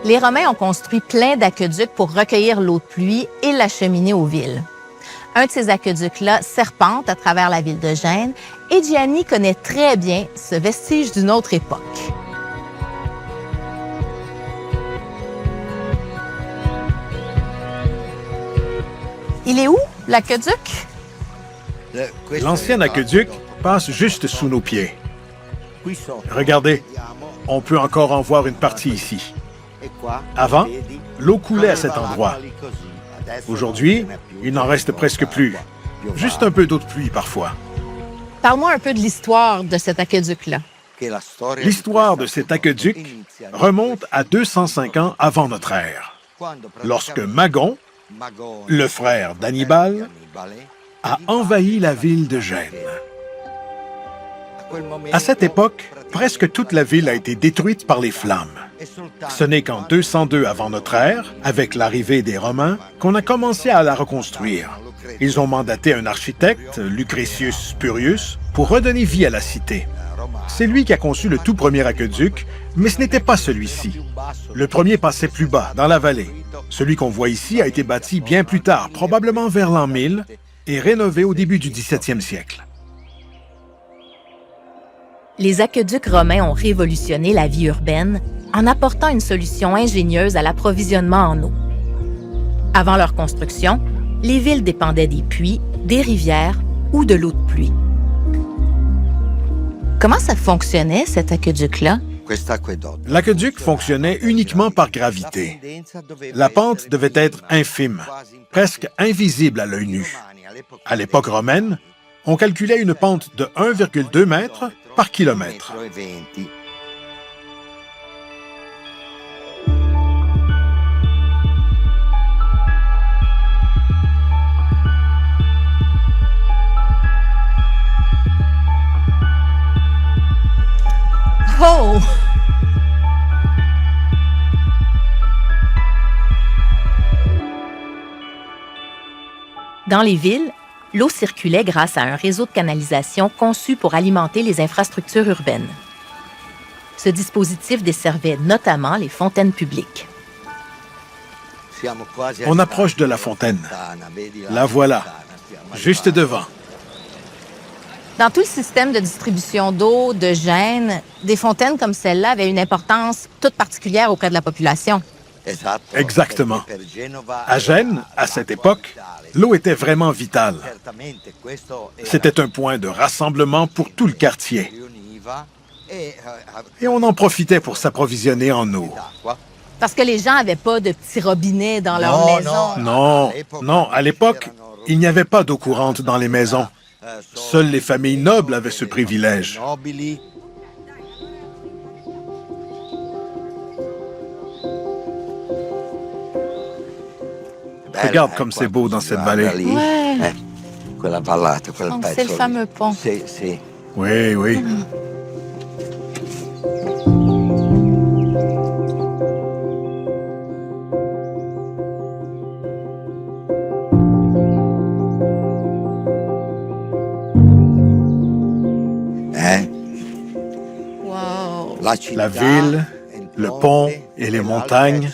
Les Romains ont construit plein d'aqueducs pour recueillir l'eau de pluie et l'acheminer aux villes. Un de ces aqueducs-là serpente à travers la ville de Gênes et Gianni connaît très bien ce vestige d'une autre époque. Il est où, l'aqueduc? L'ancien aqueduc passe juste sous nos pieds. Regardez, on peut encore en voir une partie ici. Avant, l'eau coulait à cet endroit. Aujourd'hui, il n'en reste presque plus. Juste un peu d'eau de pluie parfois. Parle-moi un peu de l'histoire de cet aqueduc-là. L'histoire de cet aqueduc remonte à 205 ans avant notre ère, lorsque Magon, le frère d'Hannibal, a envahi la ville de Gênes. À cette époque, presque toute la ville a été détruite par les flammes. Ce n'est qu'en 202 avant notre ère, avec l'arrivée des Romains, qu'on a commencé à la reconstruire. Ils ont mandaté un architecte, Lucretius Spurius, pour redonner vie à la cité. C'est lui qui a conçu le tout premier aqueduc, mais ce n'était pas celui-ci. Le premier passait plus bas, dans la vallée. Celui qu'on voit ici a été bâti bien plus tard, probablement vers l'an 1000, et rénové au début du 17e siècle. Les aqueducs romains ont révolutionné la vie urbaine en apportant une solution ingénieuse à l'approvisionnement en eau. Avant leur construction, les villes dépendaient des puits, des rivières ou de l'eau de pluie. Comment ça fonctionnait, cet aqueduc-là? L'aqueduc fonctionnait uniquement par gravité. La pente devait être infime, presque invisible à l'œil nu. À l'époque romaine, on calculait une pente de 1,2 m par kilomètre. Oh! Dans les villes, l'eau circulait grâce à un réseau de canalisation conçu pour alimenter les infrastructures urbaines. Ce dispositif desservait notamment les fontaines publiques. On approche de la fontaine. La voilà, juste devant. Dans tout le système de distribution d'eau de Gênes, des fontaines comme celle-là avaient une importance toute particulière auprès de la population. Exactement. À Gênes, à cette époque, l'eau était vraiment vitale. C'était un point de rassemblement pour tout le quartier. Et on en profitait pour s'approvisionner en eau. Parce que les gens n'avaient pas de petits robinets dans leur maison. Non, à l'époque, il n'y avait pas d'eau courante dans les maisons. Seules les familles nobles avaient ce privilège. Regarde comme c'est beau dans cette vallée. Ouais. Donc, c'est le fameux pont. Oui, oui. Wow. La ville, le pont et les montagnes.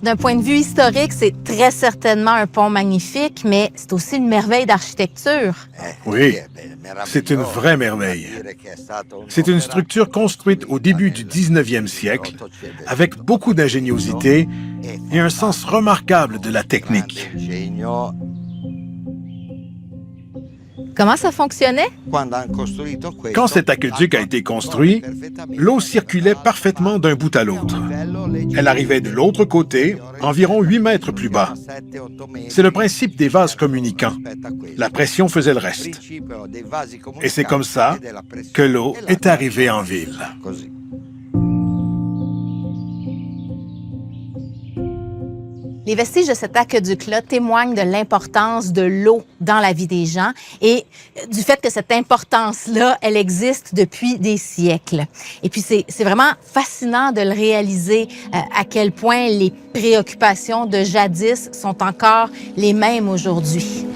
D'un point de vue historique, c'est très certainement un pont magnifique, mais c'est aussi une merveille d'architecture. Oui, c'est une vraie merveille. C'est une structure construite au début du 19e siècle, avec beaucoup d'ingéniosité et un sens remarquable de la technique. Comment ça fonctionnait? Quand cet aqueduc a été construit, l'eau circulait parfaitement d'un bout à l'autre. Elle arrivait de l'autre côté, environ 8 mètres plus bas. C'est le principe des vases communicants. La pression faisait le reste. Et c'est comme ça que l'eau est arrivée en ville. Les vestiges de cet aqueduc-là témoignent de l'importance de l'eau dans la vie des gens et du fait que cette importance-là, elle existe depuis des siècles. Et puis, c'est vraiment fascinant de le réaliser à quel point les préoccupations de jadis sont encore les mêmes aujourd'hui.